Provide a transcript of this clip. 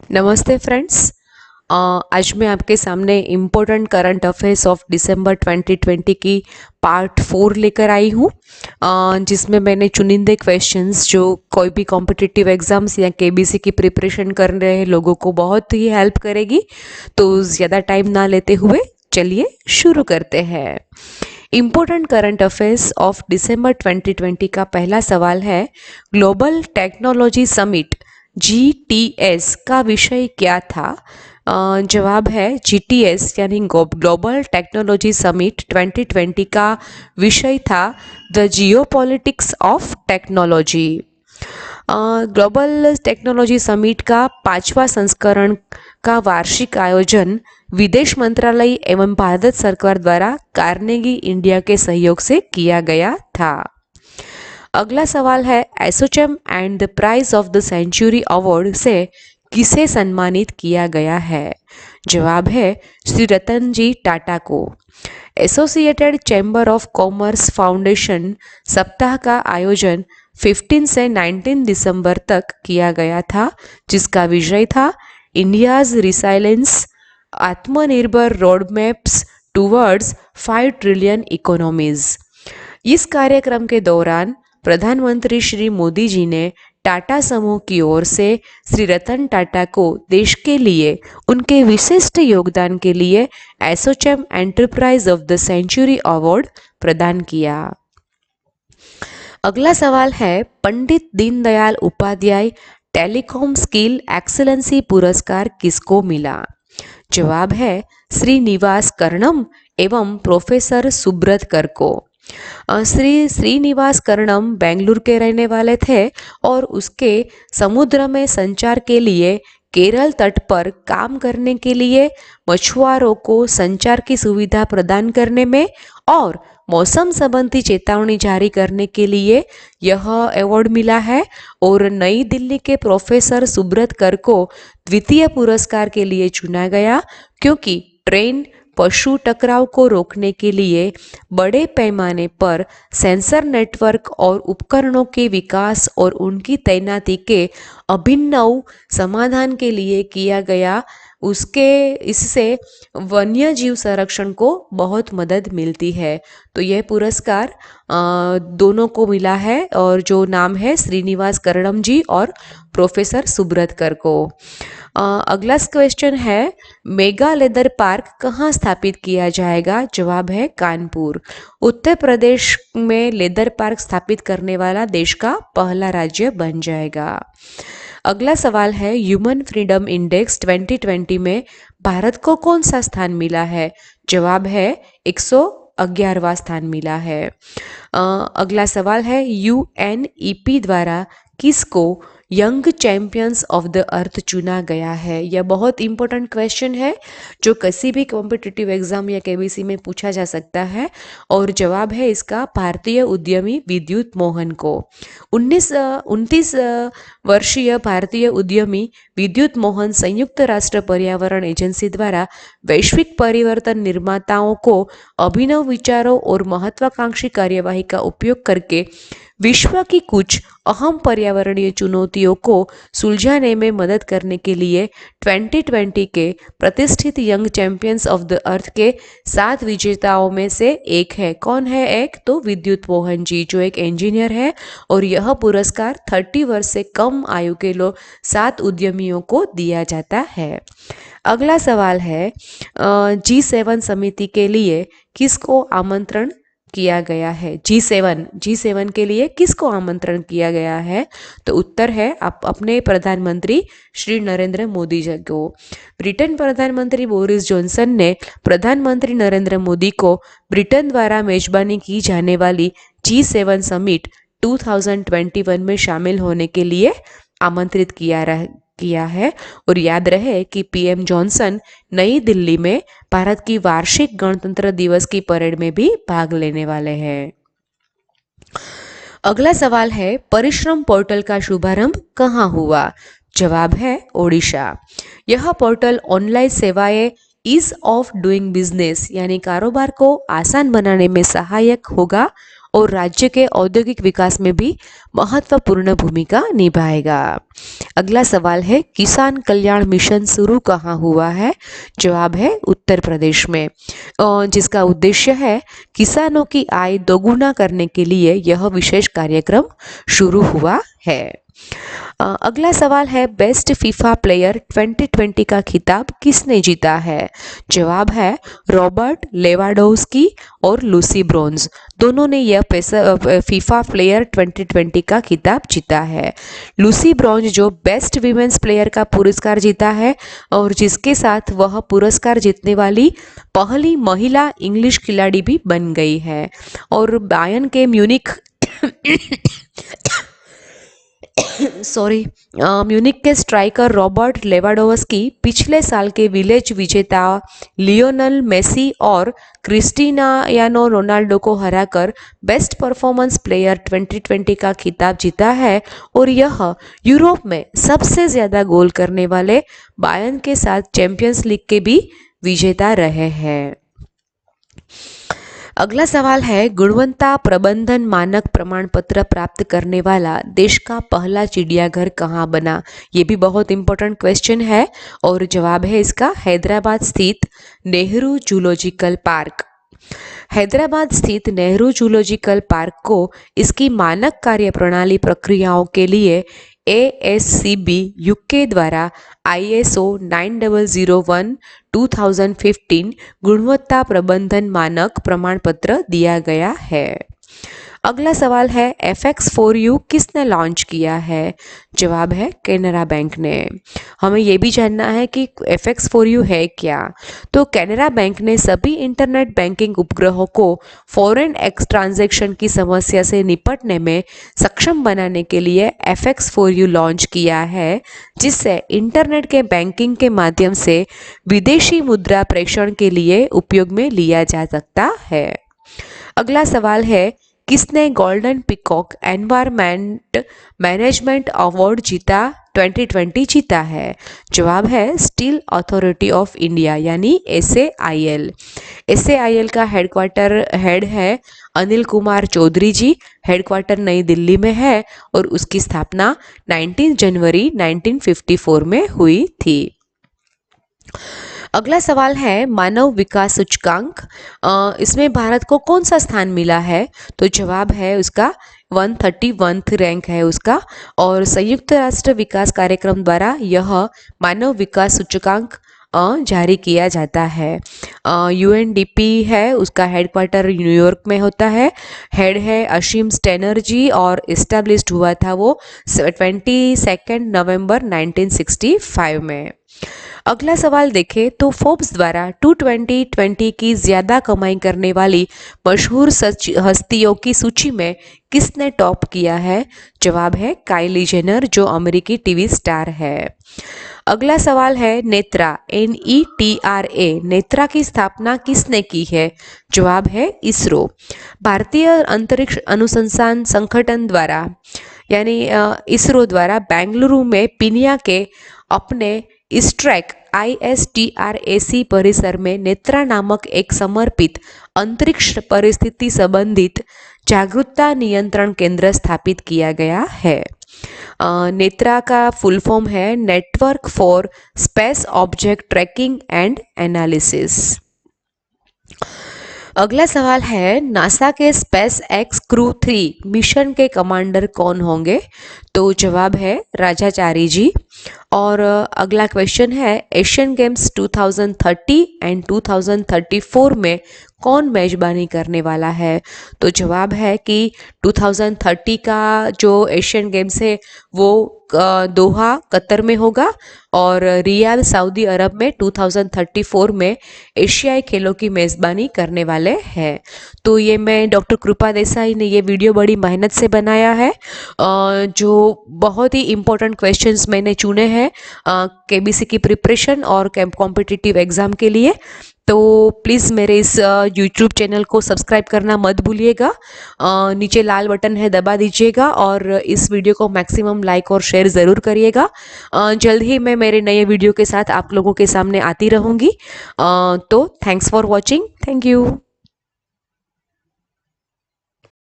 नमस्ते फ्रेंड्स। आज मैं आपके सामने important current affairs of December 2020 की पार्ट 4 लेकर आई हूँ, जिसमें मैंने चुनिंदे क्वेश्चंस जो कोई भी कॉम्पिटिटिव एग्जाम्स या केबीसी की प्रिपरेशन कर रहे लोगों को बहुत ही हेल्प करेगी। तो ज़्यादा टाइम ना लेते हुए चलिए शुरू करते हैं। Important current affairs of December 2020 का पहला सवाल है, ग्लोबल टेक्नोलॉजी समिट GTS का विषय क्या था? जवाब है GTS यानी ग्लोबल टेक्नोलॉजी समिट 2020 का विषय था the geopolitics of technology. Global technology summit का 5वां संस्करण का वार्षिक आयोजन विदेश मंत्रालय एवं भारत सरकार द्वारा कार्नेगी इंडिया के सहयोग से किया गया था। अगला सवाल है, ASSOCHAM and the prize of the century award से किसे सम्मानित किया गया है? जवाब है श्री रतन जी टाटा को। Associated chamber of commerce foundation सप्ताह का आयोजन 15 से 19 दिसंबर तक किया गया था, जिसका विषय था इंडियाज रिसाइलेंस, आत्मनिर्भर road maps towards 5 trillion economies. इस कार्यक्रम के दौरान प्रधानमंत्री श्री मोदी जी ने टाटा समूह की ओर से श्री रतन टाटा को देश के लिए उनके विशिष्ट योगदान के लिए Assocham enterprise of the century award प्रदान किया। अगला सवाल है, Pandit Deendayal Upadhyaya telecom skill excellency पुरस्कार किसको मिला? जवाब है श्रीनिवास कर्णम एवं प्रोफेसर सुब्रत कर को। श्री श्रीनिवास कर्णम बेंगलुरु के रहने वाले थे और उसके समुद्र में संचार के लिए केरल तट पर काम करने के लिए मछुआरों को संचार की सुविधा प्रदान करने में और मौसम संबंधी चेतावनी जारी करने के लिए यह अवार्ड मिला है। और नई दिल्ली के प्रोफेसर सुब्रत कर को द्वितीय पुरस्कार के लिए चुना गया, क्योंकि ट्रेन पशु टकराव को रोकने के लिए बड़े पैमाने पर सेंसर नेटवर्क और उपकरणों के विकास और उनकी तैनाती के अभिनव समाधान के लिए किया गया। इससे वन्य जीव संरक्षण को बहुत मदद मिलती है। तो यह पुरस्कार दोनों को मिला है, और जो नाम है श्रीनिवास कर्णम जी और प्रोफेसर सुब्रत कर को। अगला क्वेश्चन है, मेगा लेदर पार्क कहाँ स्थापित किया जाएगा? जवाब है कानपुर। उत्तर प्रदेश में लेदर पार्क स्थापित करने वाला देश का पहला राज्य बन जाएगा। अगला सवाल है, ह्यूमन फ्रीडम इंडेक्स 2020 में भारत को कौन सा स्थान मिला है? जवाब है 111वां स्थान मिला है। अगला सवाल है, UNEP द्वारा किसको young champions of the earth चुना गया है? यह बहुत इंपॉर्टेंट क्वेश्चन है जो किसी भी कॉम्पिटिटिव एग्जाम या केबीसी में पूछा जा सकता है, और जवाब है इसका भारतीय उद्यमी विद्युत मोहन को। 29 वर्षीय भारतीय उद्यमी विद्युत मोहन संयुक्त राष्ट्र पर्यावरण एजेंसी द्वारा वैश्विक परिवर्तन निर्माताओं को अभिनव विचारों और महत्वाकांक्षी कार्यवाही का उपयोग करके विश्व की कुछ अहम पर्यावरणीय चुनौतियों को सुलझाने में मदद करने के लिए 2020 के प्रतिष्ठित young champions of the earth के 7 विजेताओं में से एक है। कौन है एक? तो विद्युत मोहन जी, जो एक इंजीनियर है, और यह पुरस्कार 30 वर्ष से कम आयु के 7 उद्यमियों को दिया जाता है। अगला सवाल है, G7 समिति के लिए किसको आमंत्रण किया गया है? G7 के लिए किसको आमंत्रण किया गया है? तो उत्तर है आप अपने प्रधानमंत्री श्री नरेंद्र मोदी जी को। ब्रिटेन प्रधानमंत्री बोरिस जॉनसन ने प्रधानमंत्री नरेंद्र मोदी को ब्रिटेन द्वारा मेजबानी की जाने वाली G7 समिट 2021 में शामिल होने के लिए आमंत्रित किया है। और याद रहे कि पीएम जॉनसन नई दिल्ली में भारत की वार्षिक गणतंत्र दिवस की परेड में भी भाग लेने वाले हैं। अगला सवाल है, परिश्रम पोर्टल का शुभारंभ कहाँ हुआ? जवाब है ओडिशा। यह पोर्टल ऑनलाइन सेवाएं ईज ऑफ डूइंग बिजनेस यानी कारोबार को आसान बनाने में सहायक होगा और राज्य के औद्योगिक विकास में भी महत्वपूर्ण भूमिका निभाएगा। अगला सवाल है, किसान कल्याण मिशन शुरू कहाँ हुआ है? जवाब है उत्तर प्रदेश में, जिसका उद्देश्य है किसानों की आय दोगुना करने के लिए यह विशेष कार्यक्रम शुरू हुआ है। अगला सवाल है, बेस्ट फीफा प्लेयर 2020 का खिताब किसने जीता है? जवाब है रॉबर्ट लेवाडोव्स्की और लूसी ब्रोंज, दोनों ने यह फीफा प्लेयर 2020 का खिताब जीता है। लूसी ब्रोंज जो बेस्ट वीमेंस प्लेयर का पुरस्कार जीता है और जिसके साथ वह पुरस्कार जीतने वाली पहली महिला इंग्लिश खिलाड़ी भी बन गई है। और बायर्न के म्यूनिख म्यूनिख के स्ट्राइकर रॉबर्ट लेवाडोव्स्की पिछले साल के विलेज विजेता लियोनल मेसी और क्रिस्टियानो रोनाल्डो को हराकर बेस्ट परफॉर्मेंस प्लेयर 2020 का खिताब जीता है और यह यूरोप में सबसे ज्यादा गोल करने वाले बायर्न के साथ चैंपियंस लीग के भी विजेता रहे हैं। अगला सवाल है, गुणवत्ता प्रबंधन मानक प्रमाण पत्र प्राप्त करने वाला देश का पहला चिड़ियाघर कहाँ बना? ये भी बहुत इंपॉर्टेंट क्वेश्चन है और जवाब है इसका हैदराबाद स्थित नेहरू जूलॉजिकल पार्क। हैदराबाद स्थित नेहरू जूलॉजिकल पार्क को इसकी मानक कार्य प्रणाली प्रक्रियाओं के लिए ASCB UK द्वारा ISO 9001:2015 गुणवत्ता प्रबंधन मानक प्रमाण पत्र दिया गया है। अगला सवाल है, FX4U किसने लॉन्च किया है? जवाब है कैनरा बैंक ने। हमें यह भी जानना है कि FX4U है क्या। तो कैनरा बैंक ने सभी इंटरनेट बैंकिंग उपग्रहों को फॉरेन ट्रांजैक्शन की समस्या से निपटने में सक्षम बनाने के लिए FX4U लॉन्च किया है, जिससे इंटरनेट के बैंकिंग के माध्यम से विदेशी मुद्रा प्रेषण के लिए उपयोग में लिया जा सकता है। अगला सवाल है, किसने golden peacock environment management award 2020 जीता है? जवाब है स्टील अथॉरिटी ऑफ इंडिया यानी SAIL। SAIL का हेड है अनिल कुमार चौधरी जी। हेडक्वार्टर नई दिल्ली में है और उसकी स्थापना 19 जनवरी 1954 में हुई थी। अगला सवाल है, मानव विकास सूचकांक, इसमें भारत को कौन सा स्थान मिला है? तो जवाब है उसका 131 रैंक है उसका। और संयुक्त राष्ट्र विकास कार्यक्रम द्वारा यह मानव विकास सूचकांक जारी किया जाता है। UNDP है, उसका हेडक्वार्टर न्यूयॉर्क में होता है। हेड है असीम स्टेनर जी और इस्टेब्लिश्ड हुआ था वो 22 नवंबर 1965 में। अगला सवाल देखें तो फोर्ब्स द्वारा 2020 की ज्यादा कमाई करने वाली मशहूर हस्तियों की सूची में किसने टॉप किया है? जवाब है काइली जेनर जो अमेरिकी टीवी स्टार है। अगला सवाल है, नेत्रा NETRA नेत्रा की स्थापना किसने की है? जवाब है इसरो। भारतीय अंतरिक्ष अनुसंधान संगठन द्वारा यानी इसरो द्वारा बेंगलुरु में पिनिया के अपने ISTRAC परिसर में नेत्रा नामक एक समर्पित अंतरिक्ष परिस्थिति संबंधित जागरूकता नियंत्रण केंद्र स्थापित किया गया है। नेत्रा का फुल फॉर्म है network for space object tracking and analysis. अगला सवाल है, नासा के SpaceX Crew 3 मिशन के कमांडर कौन होंगे? तो जवाब है राजाचारी जी। और अगला क्वेश्चन है, एशियन गेम्स 2030 एंड 2034 में कौन मेजबानी करने वाला है? तो जवाब है कि 2030 का जो एशियन गेम्स है वो दोहा कतर में होगा और रियाद सऊदी अरब में 2034 में एशियाई खेलों की मेज़बानी करने वाले हैं। तो ये मैं डॉक्टर कृपा देसाई ने ये वीडियो बड़ी मेहनत से बनाया है, जो बहुत ही इम्पोर्टेंट क्वेश्चंस मैंने चुने हैं KBC की प्रिपरेशन और कॉम्पिटिटिव एग्ज़ाम के लिए। तो प्लीज़ मेरे इस YouTube चैनल को सब्सक्राइब करना मत भूलिएगा। नीचे लाल बटन है, दबा दीजिएगा और इस वीडियो को मैक्सिमम लाइक और शेयर ज़रूर करिएगा। जल्द ही मैं मेरे नए वीडियो के साथ आप लोगों के सामने आती रहूँगी। तो thanks for watching. Thank you.